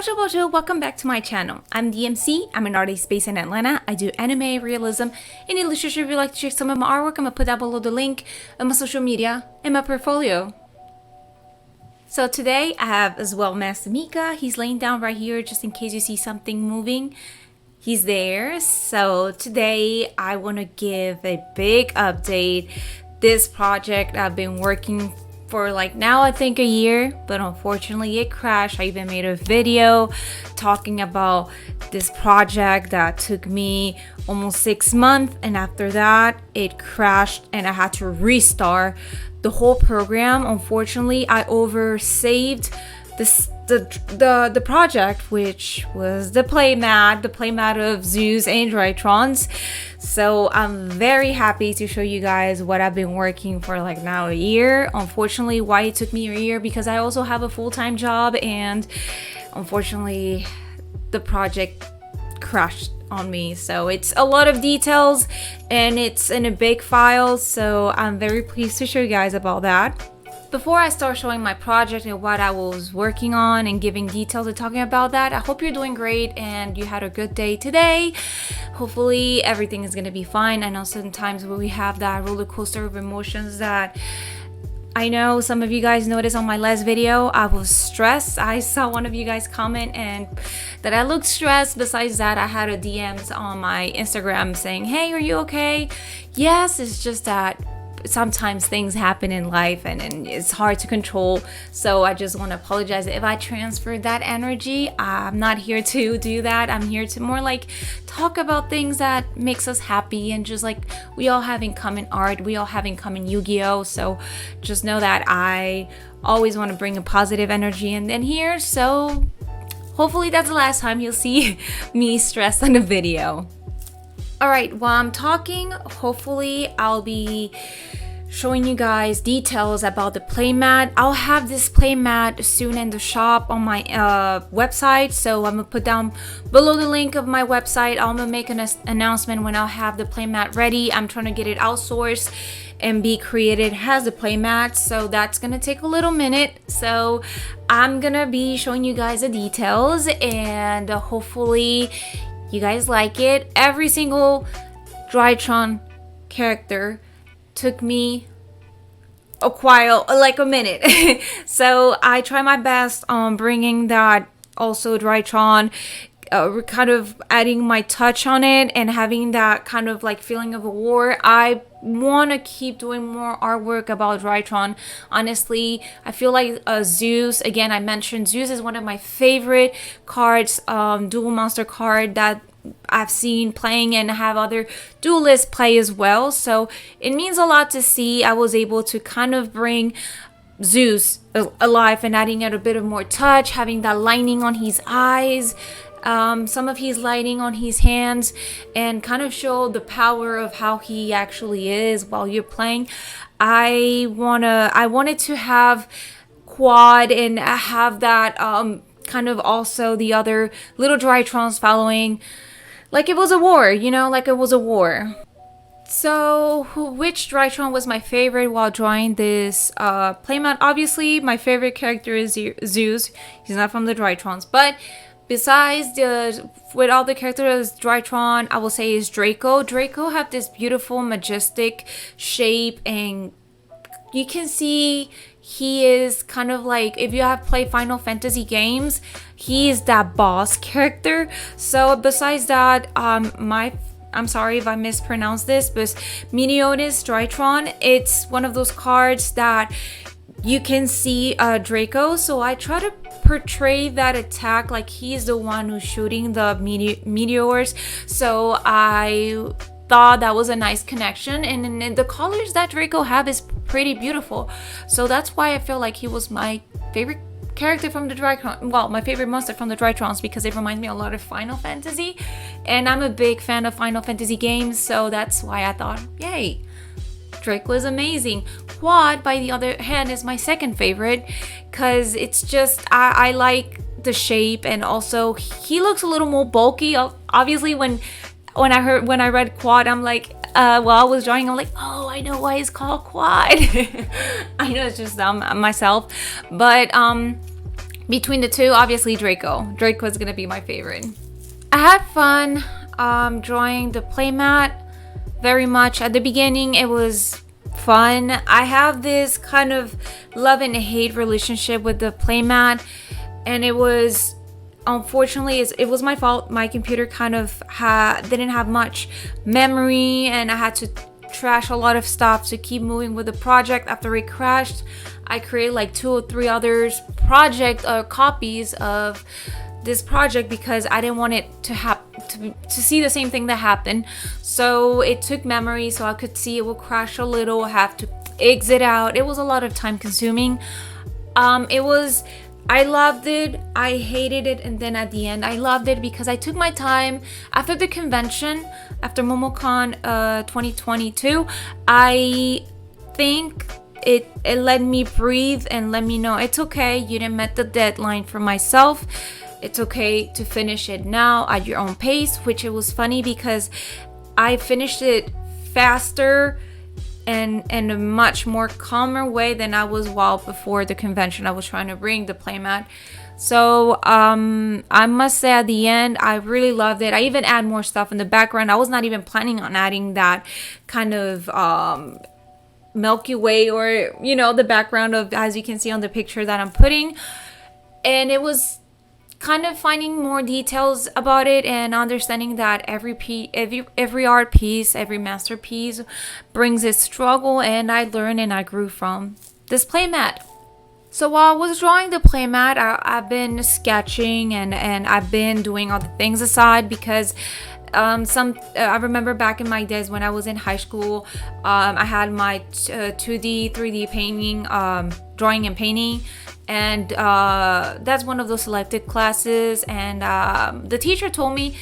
Bonjour, bonjour, welcome back to my channel. I'm DMC, I'm an artist based in Atlanta. I do anime, realism, and illustration. If you'd like to check some of my artwork, I'm gonna put down below the link of my social media and my portfolio. So today I have as well Master Mika. He's laying down right here just in case you see something moving. He's there. So today I want to give a big update. This project I've been working for like now I think a year, but unfortunately it crashed. I even made a video talking about this project that took me almost 6 months, and after that it crashed and I had to restart the whole program. Unfortunately I oversaved the project, which was the playmat of Zeus and Drytrons. So I'm very happy to show you guys what I've been working for like now a year. Unfortunately, why it took me a year, because I also have a full-time job, and unfortunately the project crashed on me. So it's a lot of details and it's in a big file, so I'm very pleased to show you guys about that. Before I start showing my project and what I was working on and giving details and talking about that, I hope you're doing great and you had a good day today. Hopefully everything is going to be fine. I know sometimes when we have that roller coaster of emotions that I know some of you guys noticed on my last video, I was stressed. I saw one of you guys comment and that I looked stressed. Besides that, I had a DMs on my Instagram saying, hey, are you okay? Yes, it's just that sometimes things happen in life and it's hard to control. So I just want to apologize if I transferred that energy. I'm not here to do that. I'm here to more like talk about things that makes us happy, and just like we all have in common art, we all have in common Yu-Gi-Oh. So just know that I always want to bring a positive energy in here. So hopefully that's the last time you'll see me stressed on a video. Alright, while I'm talking, hopefully I'll be showing you guys details about the playmat. I'll have this playmat soon in the shop on my website, so I'm gonna put down below the link of my website. I'm gonna make an announcement when I'll have the playmat ready. I'm trying to get it outsourced and be created as a playmat, so that's gonna take a little minute. So I'm gonna be showing you guys the details, and hopefully you guys like it. Every single Drytron character took me a while, like a minute. So I try my best on bringing that also Drytron, kind of adding my touch on it and having that kind of like feeling of a war. I want to keep doing more artwork about Drytron. Honestly, I feel like Zeus, again I mentioned Zeus is one of my favorite cards, dual monster card that I've seen playing and have other duelists play as well. So it means a lot to see I was able to kind of bring Zeus alive and adding it a bit of more touch, having that lining on his eyes, some of his lighting on his hands, and kind of show the power of how he actually is while you're playing. I wanted to have quad and have that kind of also the other little Drytrons following like it was a war, you know, like it was a war. So which Drytron was my favorite while drawing this playmat? Obviously my favorite character is Zeus. He's not from the Drytrons, but besides with all the characters Drytron, I will say is Draco. Draco have this beautiful majestic shape, and you can see he is kind of like, if you have played Final Fantasy games, he is that boss character. So besides that, I'm sorry if I mispronounced this, but Meteonis Drytron, it's one of those cards that you can see Draco. So I try to portray that attack like he's the one who's shooting the meteors. So I thought that was a nice connection, and the colors that Draco have is pretty beautiful. So that's why I feel like he was my favorite character from the Drytron, well, my favorite monster from the Drytrons, because it reminds me a lot of Final Fantasy, and I'm a big fan of Final Fantasy games, so that's why I thought, yay, Draco is amazing. Quad, by the other hand, is my second favorite, because it's just, I like the shape, and also he looks a little more bulky. Obviously when I read Quad, I'm like, while I was drawing, I'm like, oh, I know why it's called Quad. I know it's just myself, but Between the two, obviously Draco. Draco is gonna be my favorite. I had fun drawing the playmat very much. At the beginning, it was fun. I have this kind of love and hate relationship with the playmat, and it was, unfortunately, it was my fault. My computer kind of didn't have much memory, and I had to trash a lot of stuff to keep moving with the project. After it crashed, I created like 2 or 3 others copies of this project because I didn't want it to see the same thing that happened. So it took memory, so I could see it will crash a little, have to exit out. It was a lot of time consuming. I loved it, I hated it, and then at the end I loved it because I took my time after the convention, after MomoCon 2022. I think it let me breathe and let me know it's okay, you didn't met the deadline for myself. It's okay to finish it now at your own pace, which it was funny because I finished it faster and in a much more calmer way than I was while before the convention. I was trying to bring the playmat. So I must say at the end, I really loved it. I even add more stuff in the background. I was not even planning on adding that kind of Milky Way, or the background of, as you can see on the picture that I'm putting. And it was kind of finding more details about it and understanding that every art piece, every masterpiece brings its struggle, and I learned and I grew from this playmat. So while I was drawing the playmat, I've been sketching and I've been doing other things aside because I remember back in my days when I was in high school, I had my 2D, 3D painting, drawing and painting. And that's one of those selected classes. And the teacher told me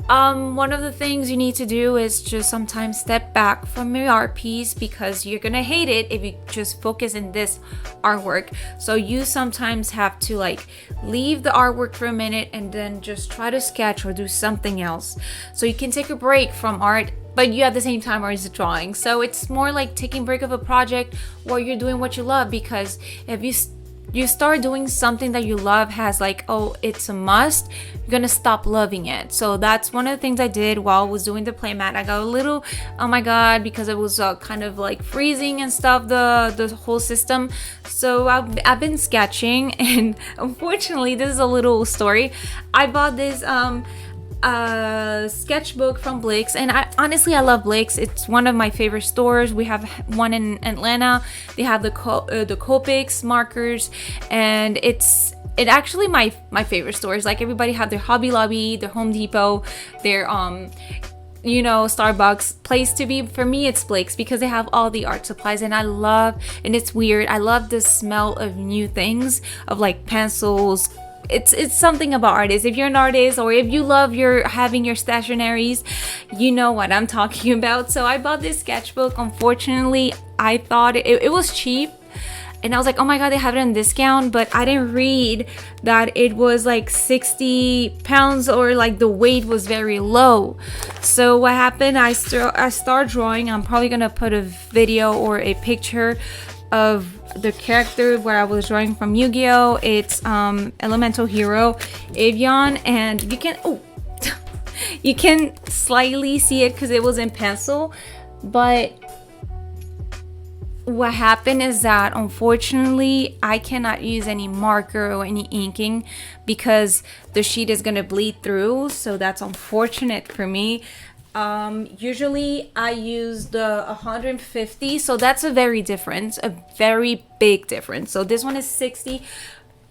one of the things you need to do is just sometimes step back from your art piece because you're gonna hate it if you just focus in this artwork. So you sometimes have to like leave the artwork for a minute and then just try to sketch or do something else. So you can take a break from art, but you at the same time are drawing. So it's more like taking a break of a project while you're doing what you love, because if you start doing something that you love has like, oh, it's a must, you're gonna stop loving it. So that's one of the things I did while I was doing the playmat. I got a little, oh my god, because it was kind of like freezing and stuff, the whole system. So I've been sketching, and unfortunately, this is a little story. I bought this sketchbook from Blix, and I love Blix. It's one of my favorite stores. We have one in Atlanta. They have the Copics markers, and it's actually my favorite stores. Like everybody have their Hobby Lobby, their Home Depot, their Starbucks. Place to be for me, it's Blix because they have all the art supplies, and and it's weird, I love the smell of new things, of like pencils. It's something about artists. If you're an artist or if you love having your stationaries, you know what I'm talking about. So I bought this sketchbook. Unfortunately, I thought it was cheap, and I was like, oh my god, they have it on discount, but I didn't read that it was like 60 pounds, or like the weight was very low. So what happened, I start drawing. I'm probably gonna put a video or a picture of the character where I was drawing from Yu-Gi-Oh! It's Elemental Hero Avion, and you can slightly see it because it was in pencil. But what happened is that unfortunately I cannot use any marker or any inking because the sheet is gonna bleed through, so that's unfortunate for me. Usually I use the 150, so that's a very big difference. So this one is 60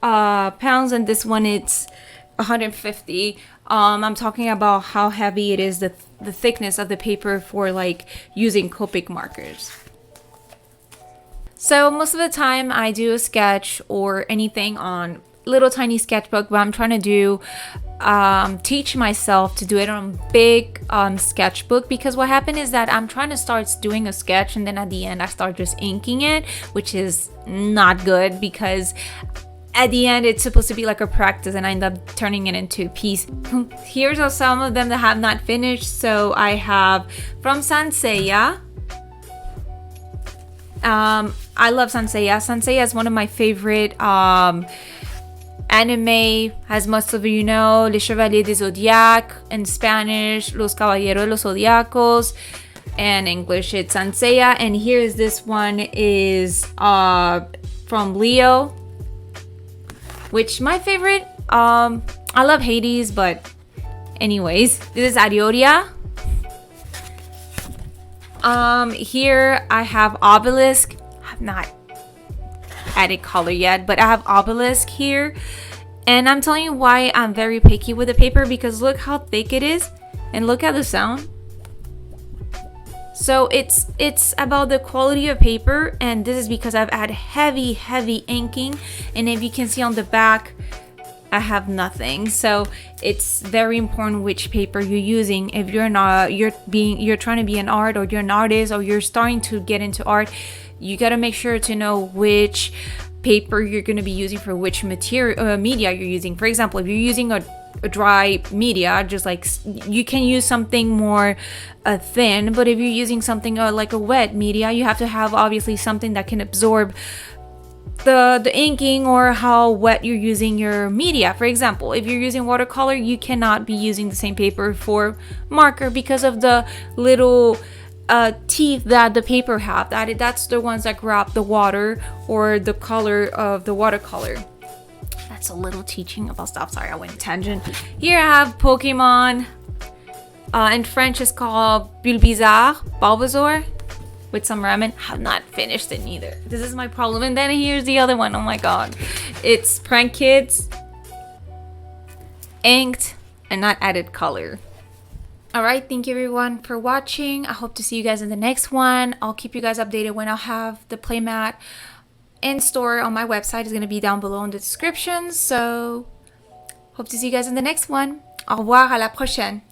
pounds, and this one it's 150. I'm talking about how heavy it is, the thickness of the paper for like using Copic markers. So most of the time I do a sketch or anything on little tiny sketchbook, but I'm trying to do teach myself to do it on big sketchbook, because what happened is that I'm trying to start doing a sketch and then at the end I start just inking it, which is not good because at the end it's supposed to be like a practice and I end up turning it into a piece. Here's some of them that have not finished. So I have from Sanseiya. I love Sanseiya. Sanseiya is one of my favorite anime, as most of you know, Les Chevaliers des Zodiac, in Spanish, Los Caballeros de los Zodiacos, and English it's Sanseiya. And here's this one is from Leo, which my favorite, I love Hades, but anyways, this is Arioria. Here I have Obelisk. I have not added color yet, but I have Obelisk here. And I'm telling you why I'm very picky with the paper, because look how thick it is and look at the sound. So it's about the quality of paper, and this is because I've had heavy inking, and if you can see on the back, I have nothing. So it's very important which paper you're using. If you're trying to be an art, or you're an artist, or you're starting to get into art, you got to make sure to know which paper you're going to be using for which material media you're using. For example, if you're using a dry media, just like you can use something more thin, but if you're using something like a wet media, you have to have obviously something that can absorb the inking, or how wet you're using your media. For example, if you're using watercolor, you cannot be using the same paper for marker because of the little teeth that the paper have. That's the ones that grab the water or the color of the watercolor. That's a little teaching about stuff. Sorry, I went tangent. Here I have Pokemon. In French it's called Bulbasaur, with some ramen. Have not finished it neither. This is my problem. And then here's the other one. Oh my god. It's Prank Kids, inked and not added color. Alright, thank you everyone for watching. I hope to see you guys in the next one. I'll keep you guys updated when I'll have the Playmat in store on my website. It's going to be down below in the description. So, hope to see you guys in the next one. Au revoir, à la prochaine.